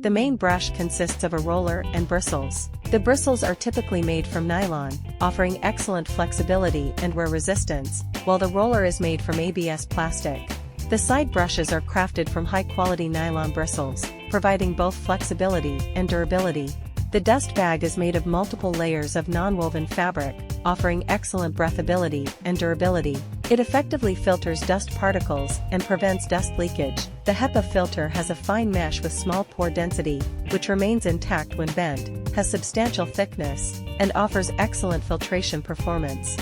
The main brush consists of a roller and bristles. The bristles are typically made from nylon, offering excellent flexibility and wear resistance, while the roller is made from ABS plastic. The side brushes are crafted from high-quality nylon bristles, providing both flexibility and durability. The dust bag is made of multiple layers of non-woven fabric, offering excellent breathability and durability. It effectively filters dust particles and prevents dust leakage. The HEPA filter has a fine mesh with small pore density, which remains intact when bent, has substantial thickness, and offers excellent filtration performance.